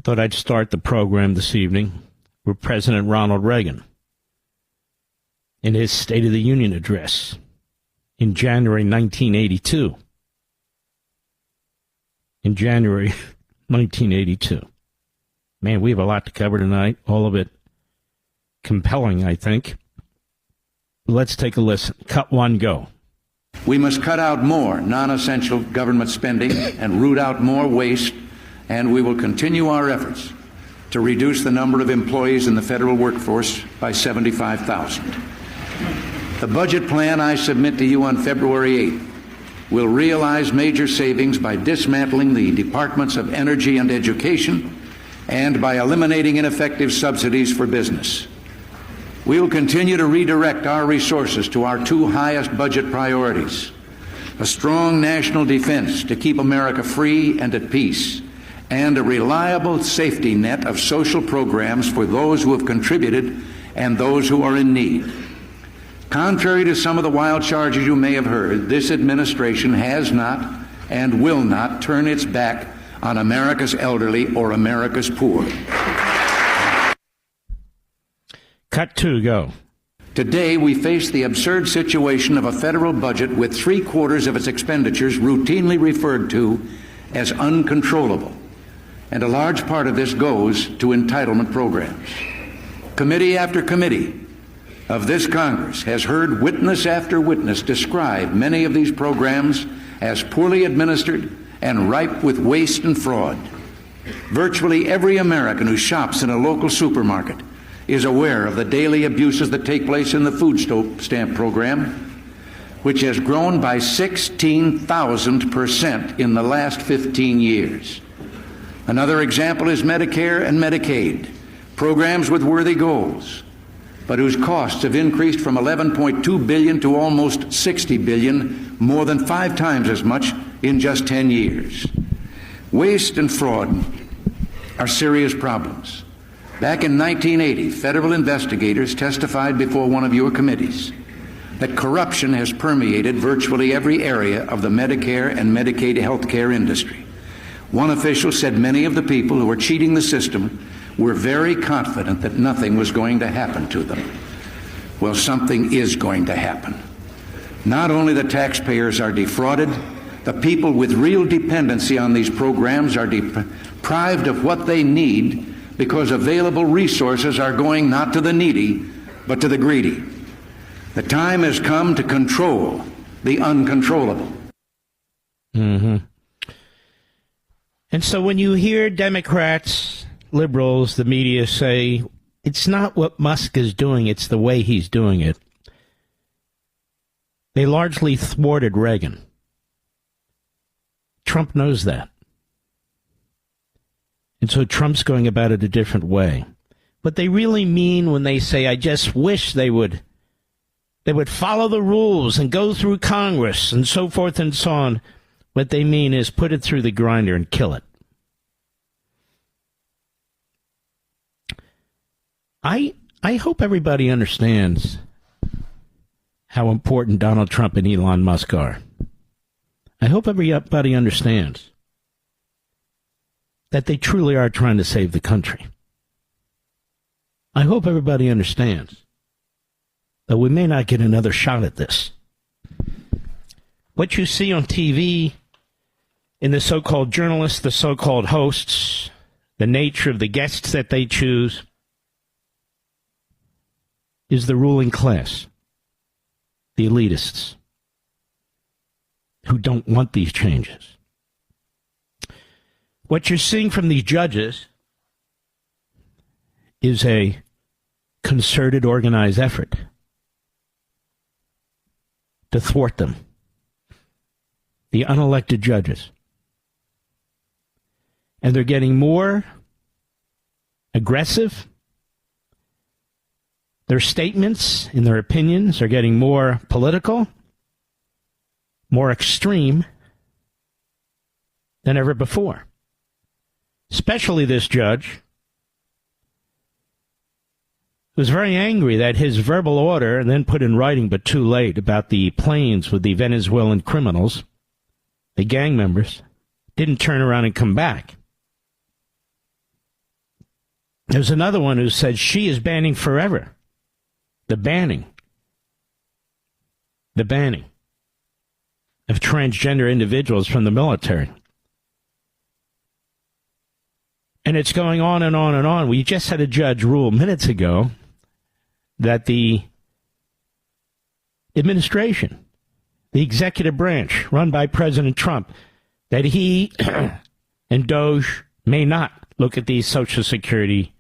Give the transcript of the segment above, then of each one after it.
thought I'd start the program this evening with President Ronald Reagan in his State of the Union address in January 1982. In January 1982. Man, we have a lot to cover tonight, all of it compelling, I think. Let's take a listen. Cut one, go. We must cut out more non-essential government spending and root out more waste, and we will continue our efforts to reduce the number of employees in the federal workforce by 75,000. The budget plan I submit to you on February 8th will realize major savings by dismantling the Departments of Energy and Education and by eliminating ineffective subsidies for business. We will continue to redirect our resources to our two highest budget priorities: a strong national defense to keep America free and at peace, and a reliable safety net of social programs for those who have contributed and those who are in need. Contrary to some of the wild charges you may have heard, this administration has not and will not turn its back on America's elderly or America's poor. Cut two, go. Today, we face the absurd situation of a federal budget with 3/4 of its expenditures routinely referred to as uncontrollable, and a large part of this goes to entitlement programs. Committee after committee of this Congress has heard witness after witness describe many of these programs as poorly administered and ripe with waste and fraud. Virtually every American who shops in a local supermarket is aware of the daily abuses that take place in the food stamp program, which has grown by 16,000% in the last 15 years. Another example is Medicare and Medicaid, programs with worthy goals, but whose costs have increased from $11.2 billion to almost $60 billion, more than 5 times as much in just 10 years. Waste and fraud are serious problems. Back in 1980, federal investigators testified before one of your committees that corruption has permeated virtually every area of the Medicare and Medicaid health care industry. One official said many of the people who were cheating the system were very confident that nothing was going to happen to them. Well, something is going to happen. Not only the taxpayers are defrauded, the people with real dependency on these programs are deprived of what they need because available resources are going not to the needy, but to the greedy. The time has come to control the uncontrollable. Mm-hmm. And so when you hear Democrats, liberals, the media say, it's not what Musk is doing, it's the way he's doing it, they largely thwarted Reagan. Trump knows that. And so Trump's going about it a different way. What they really mean when they say, I just wish they would follow the rules and go through Congress and so forth and so on, what they mean is put it through the grinder and kill it. I hope everybody understands how important Donald Trump and Elon Musk are. I hope everybody understands that they truly are trying to save the country. I hope everybody understands that we may not get another shot at this. What you see on TV in the so-called journalists, the so-called hosts, the nature of the guests that they choose, is the ruling class, the elitists, who don't want these changes. What you're seeing from these judges is a concerted, organized effort to thwart them. The unelected judges. And they're getting more aggressive. Their statements and their opinions are getting more political, more extreme than ever before. Especially this judge, who was very angry that his verbal order, and then put in writing but too late, about the planes with the Venezuelan criminals, the gang members, didn't turn around and come back. There's another one who said she is banning forever. The banning of transgender individuals from the military. And it's going on and on and on. We just had a judge rule minutes ago that the administration, the executive branch run by President Trump, that he and DOGE may not look at these Social Security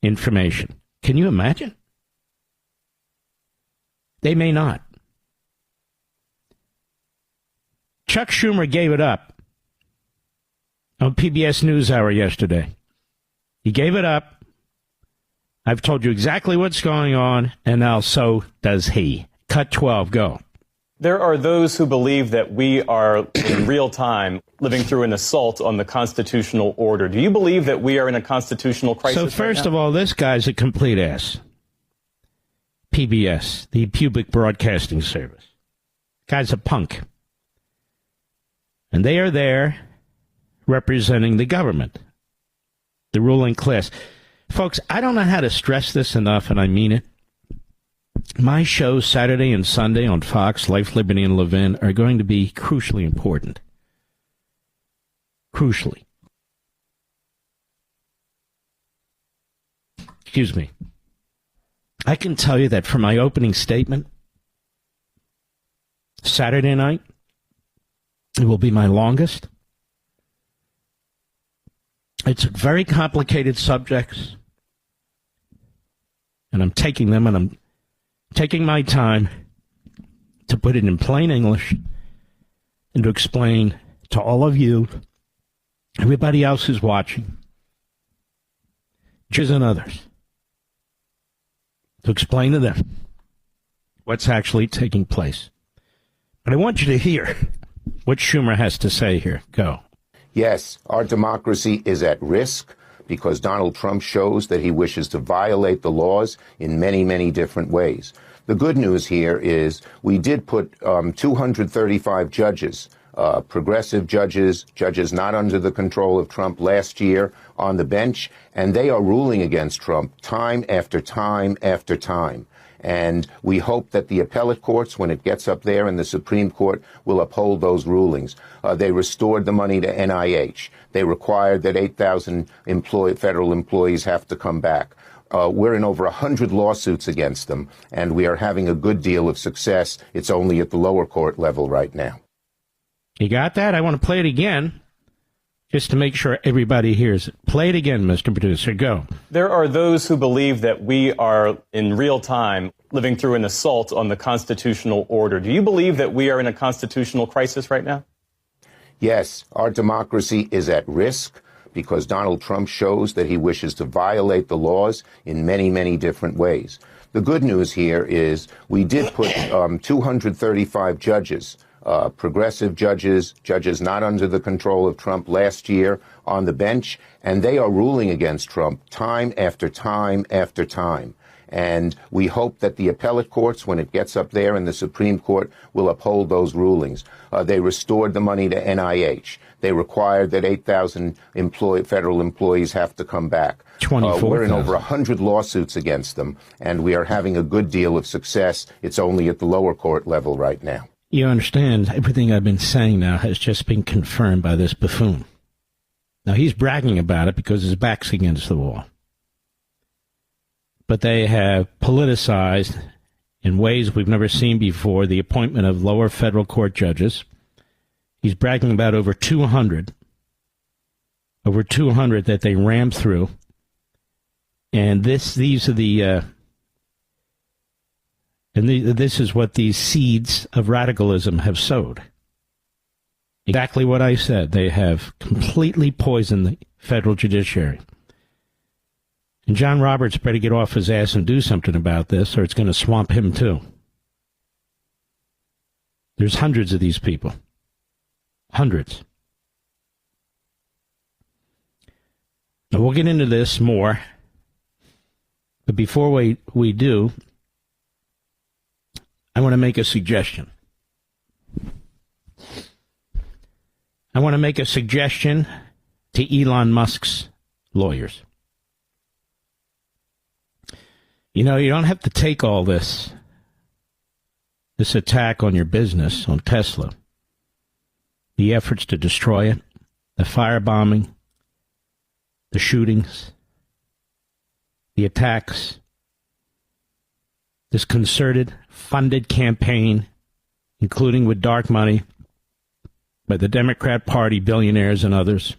information. Can you imagine? They may not. Chuck Schumer gave it up on PBS NewsHour yesterday. He gave it up. I've told you exactly what's going on, and now so does he. Cut 12, go. There are those who believe that we are in real time living through an assault on the constitutional order. Do you believe that we are in a constitutional crisis? So first of all, this guy's a complete ass. PBS, the Public Broadcasting Service. Guy's a punk. And they are there representing the government, the ruling class. Folks, I don't know how to stress this enough, and I mean it. My shows Saturday and Sunday on Fox, Life, Liberty, and Levin are going to be crucially important. Crucially. Excuse me. I can tell you that for my opening statement, Saturday night, it will be my longest. It's very complicated subjects, and I'm taking them and I'm taking my time to put it in plain English and to explain to all of you, everybody else who's watching, judges and others, to explain to them what's actually taking place. But I want you to hear what Schumer has to say here. Go. Yes, our democracy is at risk because Donald Trump shows that he wishes to violate the laws in many, many different ways. The good news here is we did put 235 judges, progressive judges, judges not under the control of Trump last year on the bench, and they are ruling against Trump time after time after time. And we hope that the appellate courts, when it gets up there in the Supreme Court, will uphold those rulings. They restored the money to NIH. They required that 8,000 federal employees have to come back. We're in over 100 lawsuits against them, and we are having a good deal of success. It's only at the lower court level right now. You got that? I want to play it again, just to make sure everybody hears it. Play it again, Mr. Producer. Go. There are those who believe that we are in real time living through an assault on the constitutional order. Do you believe that we are in a constitutional crisis right now? Yes, our democracy is at risk because Donald Trump shows that he wishes to violate the laws in many, many different ways. The good news here is we did put 235 judges, progressive judges, judges not under the control of Trump last year on the bench, and they are ruling against Trump time after time after time. And we hope that the appellate courts, when it gets up there in the Supreme Court, will uphold those rulings. They restored the money to NIH. They required that 8,000 federal employees have to come back. We're in over 100 lawsuits against them, and we are having a good deal of success. It's only at the lower court level right now. You understand, everything I've been saying now has just been confirmed by this buffoon. Now, he's bragging about it because his back's against the wall. But they have politicized, in ways we've never seen before, the appointment of lower federal court judges. He's bragging about over 200 that they rammed through. And this is what these seeds of radicalism have sowed. Exactly what I said. They have completely poisoned the federal judiciary. And John Roberts better get off his ass and do something about this, or it's going to swamp him too. There's hundreds of these people. Hundreds. Now, we'll get into this more. But before we do, I want to make a suggestion. I want to make a suggestion to Elon Musk's lawyers. You know, you don't have to take all this attack on your business, on Tesla, the efforts to destroy it, the firebombing, the shootings, the attacks, this concerted, funded campaign, including with dark money by the Democrat Party billionaires and others.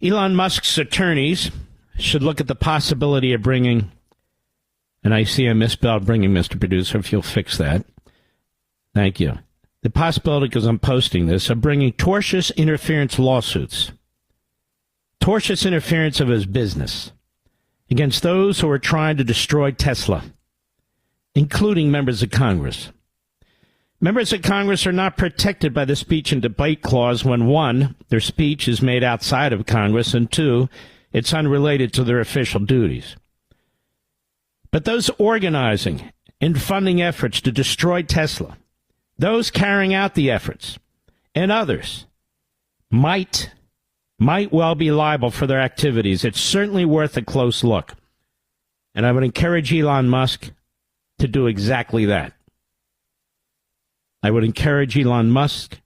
Elon Musk's attorneys should look at the possibility of bringing, and I see I misspelled bringing, Mr. Producer, if you'll fix that. Thank you. The possibility, because I'm posting this, of bringing tortious interference lawsuits, tortious interference of his business, against those who are trying to destroy Tesla, including members of Congress. Members of Congress are not protected by the speech and debate clause when, one, their speech is made outside of Congress, and two, it's unrelated to their official duties. But those organizing and funding efforts to destroy Tesla, those carrying out the efforts, and others might well be liable for their activities. It's certainly worth a close look. And I would encourage Elon Musk to do exactly that. I would encourage Elon Musk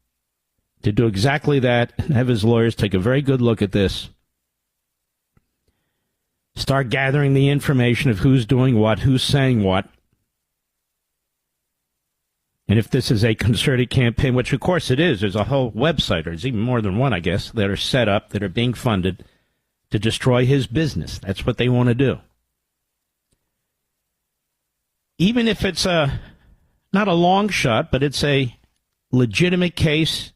to do exactly that and have his lawyers take a very good look at this. Start gathering the information of who's doing what, who's saying what. And if this is a concerted campaign, which of course it is, there's a whole website, or there's even more than one, I guess, that are set up, that are being funded to destroy his business. That's what they want to do. Even if it's not a long shot, but it's a legitimate case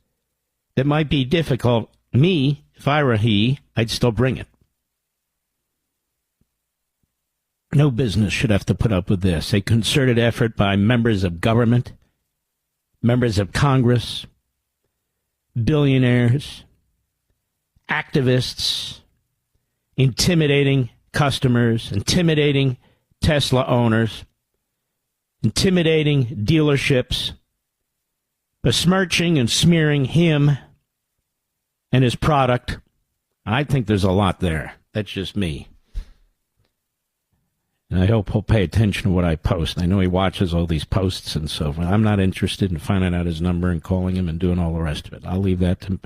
that might be difficult, me, if I were he, I'd still bring it. No business should have to put up with this. A concerted effort by members of government, members of Congress, billionaires, activists, intimidating customers, intimidating Tesla owners, intimidating dealerships, besmirching and smearing him and his product. I think there's a lot there. That's just me. And I hope he'll pay attention to what I post. I know he watches all these posts and so forth. I'm not interested in finding out his number and calling him and doing all the rest of it. I'll leave that to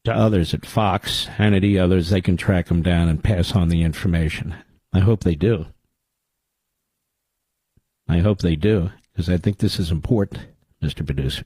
others at Fox, Hannity, others. They can track him down and pass on the information. I hope they do. I hope they do, because I think this is important, Mr. Producer.